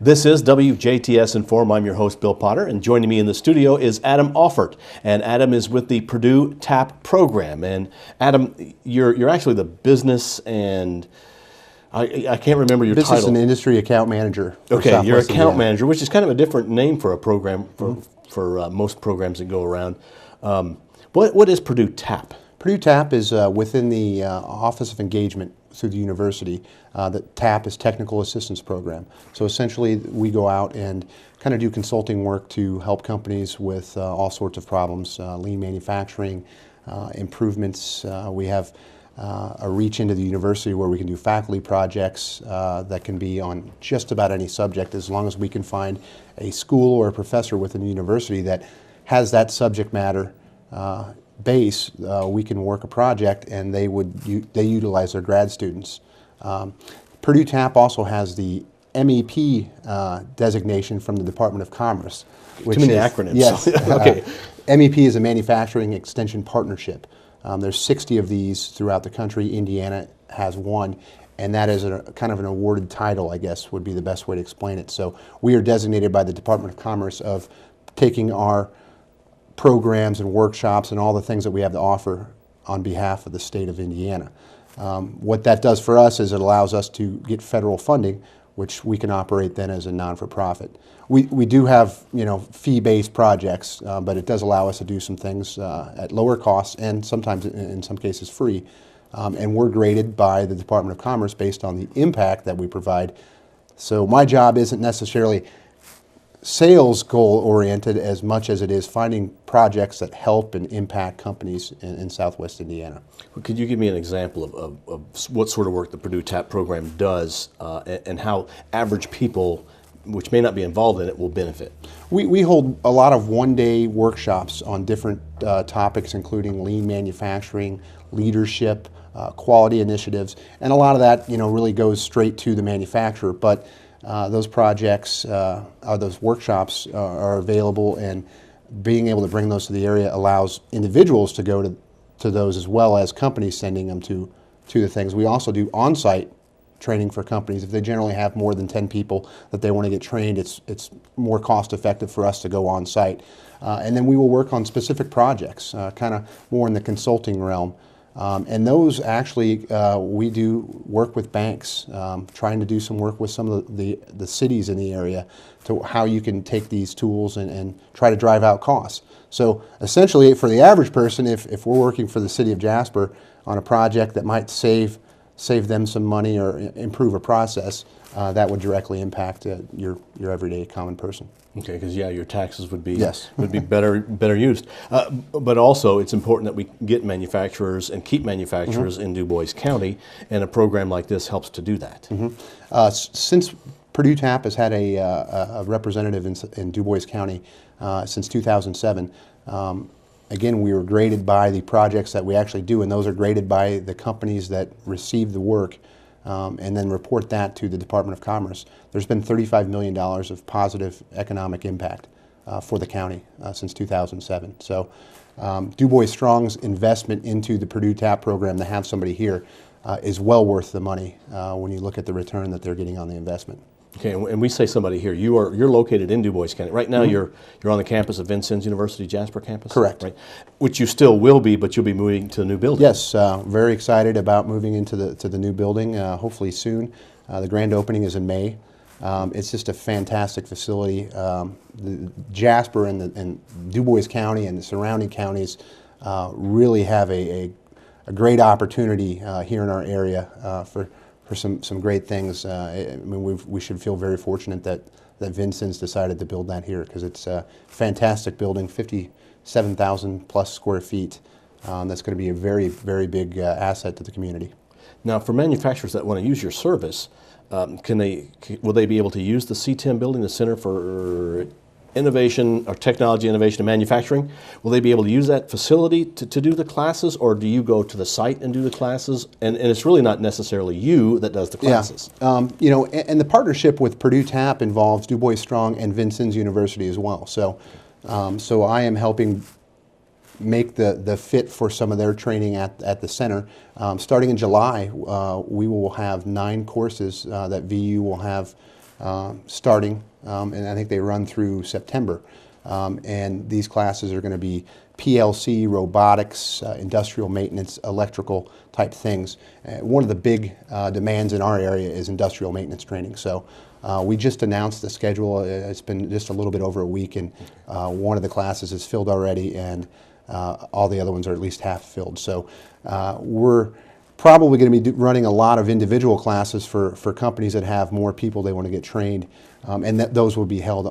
This is WJTS in.form. I'm your host, Bill Potter, and joining me in the studio is Adam Auffart. And Adam is with the Purdue TAP program. And Adam, you're actually the business and I can't remember your title. Business and Industry Account Manager. Okay, you're account manager, which is kind of a different name for a program for most programs that go around. What is Purdue TAP? Purdue TAP is within the Office of Engagement through the university. The TAP is Technical Assistance Program. So essentially we go out and kind of do consulting work to help companies with all sorts of problems, lean manufacturing, improvements. We have a reach into the university where we can do faculty projects that can be on just about any subject, as long as we can find a school or a professor within the university that has that subject matter base. We can work a project and they utilize their grad students. Purdue TAP also has the MEP designation from the Department of Commerce. Too many acronyms. Yes. Okay. MEP is a Manufacturing Extension Partnership. There's 60 of these throughout the country. Indiana has one, and that is kind of an awarded title, I guess, would be the best way to explain it. So we are designated by the Department of Commerce of taking our programs and workshops and all the things that we have to offer on behalf of the state of Indiana. What that does for us is it allows us to get federal funding, which we can operate then as a non-for-profit. We do have, fee-based projects, but it does allow us to do some things at lower costs and sometimes in some cases free. And we're graded by the Department of Commerce based on the impact that we provide. So my job isn't necessarily sales goal oriented as much as it is finding projects that help and impact companies in Southwest Indiana. Well, could you give me an example of what sort of work the Purdue TAP program does and how average people, which may not be involved in it, will benefit? We hold a lot of one-day workshops on different topics, including lean manufacturing, leadership, quality initiatives, and a lot of that really goes straight to the manufacturer. But those projects, those workshops are available, and being able to bring those to the area allows individuals to go to those as well as companies sending them to the things. We also do on-site training for companies. If they generally have more than 10 people that they want to get trained, it's more cost effective for us to go on-site. And then we will work on specific projects, kind of more in the consulting realm. And those actually, we do work with banks, trying to do some work with some of the cities in the area to how you can take these tools and try to drive out costs. So essentially for the average person, if we're working for the city of Jasper on a project that might save them some money or improve a process, that would directly impact your everyday common person. Okay, because your taxes would be yes. would be better used. But also, it's important that we get manufacturers and keep manufacturers in Du Bois County, and a program like this helps to do that. Since Purdue TAP has had a representative in Du Bois County since 2007. Again, we were graded by the projects that we actually do, and those are graded by the companies that receive the work and then report that to the Department of Commerce. There's been $35 million of positive economic impact for the county since 2007. So Du Bois Strong's investment into the Purdue TAP program to have somebody here is well worth the money when you look at the return that they're getting on the investment. Okay, and we say somebody here. You're located in Du Bois County right now. You're on the campus of Vincennes University Jasper campus. Correct. Right, which you still will be, but you'll be moving to the new building. Yes, very excited about moving into the new building. Hopefully soon. The grand opening is in May. It's just a fantastic facility. Jasper and Du Bois County and the surrounding counties really have a great opportunity here in our area for some great things. I mean, we should feel very fortunate that Vincennes decided to build that here, because it's a fantastic building, 57,000 plus square feet. That's going to be a very, very big asset to the community. Now, for manufacturers that want to use your service, will they be able to use the CTIM building, the Center for Innovation or Technology Innovation and Manufacturing? Will they be able to use that facility to do the classes, or do you go to the site and do the classes? And it's really not necessarily you that does the classes. Yeah. And the partnership with Purdue TAP involves Du Bois Strong and Vincennes University as well. So I am helping make the fit for some of their training at the center. Starting in July, we will have 9 courses that VU will have starting, and I think they run through September. And these classes are going to be PLC, robotics, industrial maintenance, electrical type things. One of the big demands in our area is industrial maintenance training. So we just announced the schedule. It's been just a little bit over a week, and one of the classes is filled already, and all the other ones are at least half filled. So we're probably going to be running a lot of individual classes for companies that have more people they want to get trained, and those will be held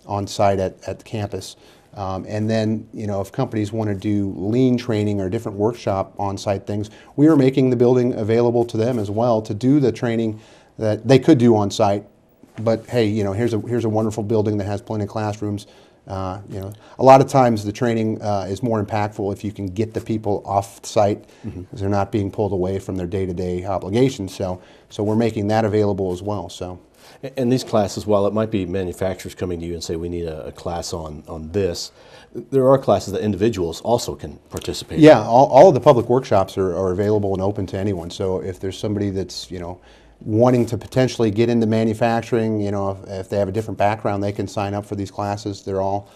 on site at campus. And then, if companies want to do lean training or different workshop on-site things, we are making the building available to them as well to do the training that they could do on-site. But hey, here's a wonderful building that has plenty of classrooms. A lot of times the training is more impactful if you can get the people off-site, because they're not being pulled away from their day-to-day obligations. So we're making that available as well. So. And these classes, while it might be manufacturers coming to you and say, we need a class on this, there are classes that individuals also can participate in. Yeah, all of the public workshops are available and open to anyone. So if there's somebody that's, wanting to potentially get into manufacturing, if they have a different background, they can sign up for these classes. They're all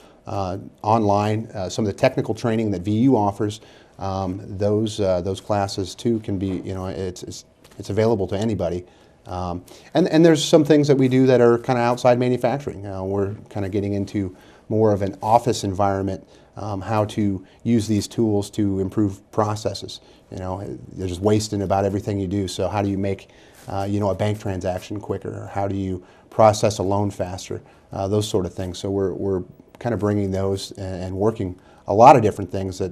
online. Some of the technical training that VU offers, those classes too can be, it's available to anybody. And there's some things that we do that are kind of outside manufacturing. We're kind of getting into more of an office environment, how to use these tools to improve processes. There's just waste in about everything you do. So how do you make a bank transaction quicker? Or how do you process a loan faster? Those sort of things. So we're kind of bringing those and working a lot of different things that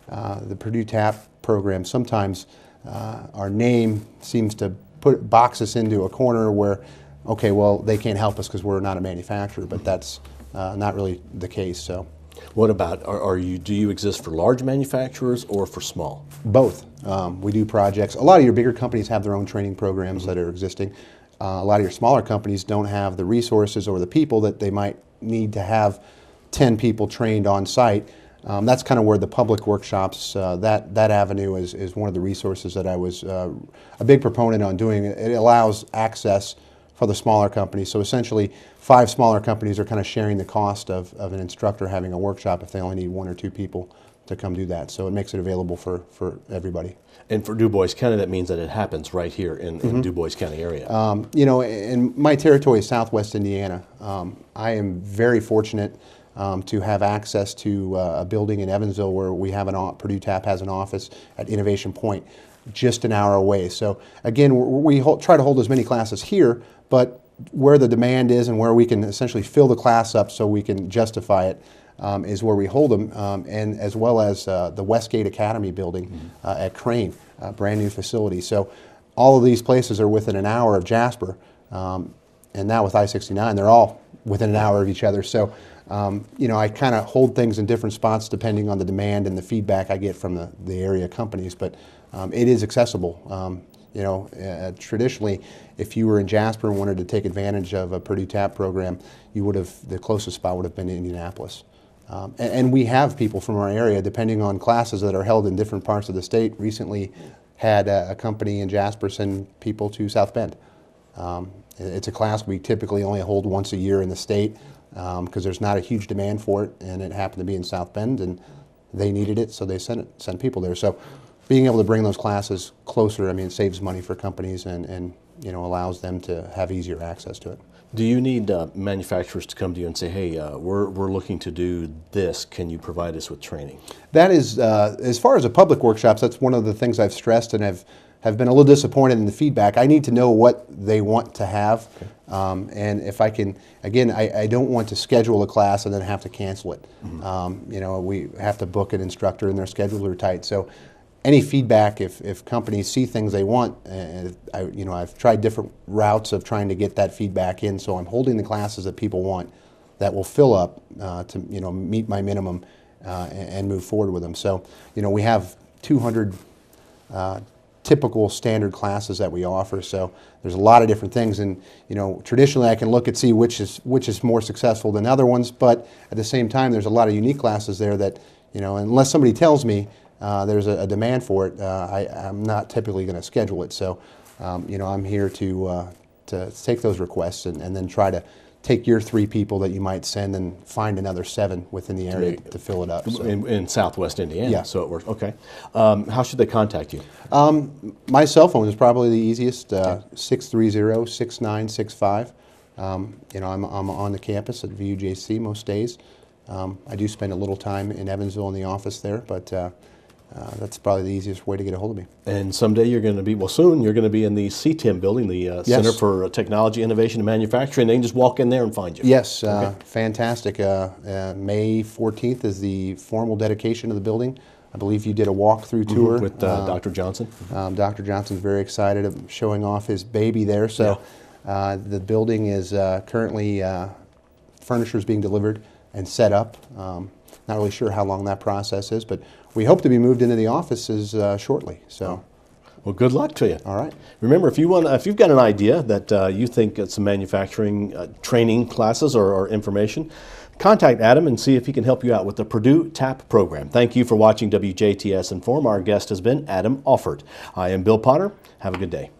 the Purdue TAP program, sometimes our name seems to box us into a corner where, okay, well, they can't help us because we're not a manufacturer, but that's not really the case. So, what about, do you exist for large manufacturers or for small? Both. We do projects. A lot of your bigger companies have their own training programs that are existing. A lot of your smaller companies don't have the resources or the people that they might need to have 10 people trained on site. That's kind of where the public workshops, that avenue is one of the resources that I was a big proponent on doing. It allows access for the smaller companies. So essentially, 5 smaller companies are kind of sharing the cost of an instructor having a workshop if they only need 1 or 2 people to come do that. So it makes it available for everybody. And for Du Bois County, that means that it happens right here in Du Bois County area. In my territory is Southwest Indiana. I am very fortunate to have access to a building in Evansville where we have Purdue TAP has an office at Innovation Point, just an hour away. So again, we try to hold as many classes here, but where the demand is and where we can essentially fill the class up so we can justify it is where we hold them, and as well as the Westgate Academy building at Crane, a brand new facility. So all of these places are within an hour of Jasper, and now with I-69, they're all within an hour of each other. So I kind of hold things in different spots depending on the demand and the feedback I get from the area companies, but it is accessible. Traditionally, if you were in Jasper and wanted to take advantage of a Purdue TAP program, the closest spot would have been Indianapolis. And we have people from our area, depending on classes that are held in different parts of the state. Recently had a company in Jasper send people to South Bend. It's a class we typically only hold once a year in the state, because there's not a huge demand for it, and it happened to be in South Bend, and they needed it, so they sent people there. So being able to bring those classes closer, it saves money for companies and allows them to have easier access to it. Do you need manufacturers to come to you and say, hey, we're looking to do this, can you provide us with training? That is, as far as the public workshops, that's one of the things I've stressed and have been a little disappointed in the feedback. I need to know what they want to have. Okay. And if I can, again, I don't want to schedule a class and then have to cancel it. Mm-hmm. We have to book an instructor and their schedules are tight. So any feedback, if companies see things they want, I've tried different routes of trying to get that feedback in. So I'm holding the classes that people want that will fill up to meet my minimum and move forward with them. So we have 200 typical standard classes that we offer. So there's a lot of different things, and traditionally I can look and see which is more successful than other ones. But at the same time, there's a lot of unique classes there that unless somebody tells me there's a demand for it, I'm not typically going to schedule it. So I'm here to take those requests and then try to take your 3 people that you might send and find another 7 within the area to fill it up. So. In Southwest Indiana. Yeah. So it works. Okay. How should they contact you? My cell phone is probably the easiest, 630-6965. You know, I'm on the campus at WJTS most days. I do spend a little time in Evansville in the office there, but that's probably the easiest way to get a hold of me. And someday you're going to be, well, soon you're going to be in the CTIM building, the Yes. Center for Technology, Innovation, and Manufacturing. They can just walk in there and find you. Yes, fantastic. May 14th is the formal dedication of the building. I believe you did a walkthrough tour. With Dr. Johnson. Dr. Johnson's very excited of showing off his baby there. So the building is currently furniture is being delivered and set up. Not really sure how long that process is, but we hope to be moved into the offices shortly. So, well, good luck to you. all right. Remember, if you've got an idea that you think some manufacturing training classes or information, contact Adam and see if he can help you out with the Purdue TAP program. Thank you for watching WJTS Inform. Our guest has been Adam Auffart. I am Bill Potter. Have a good day.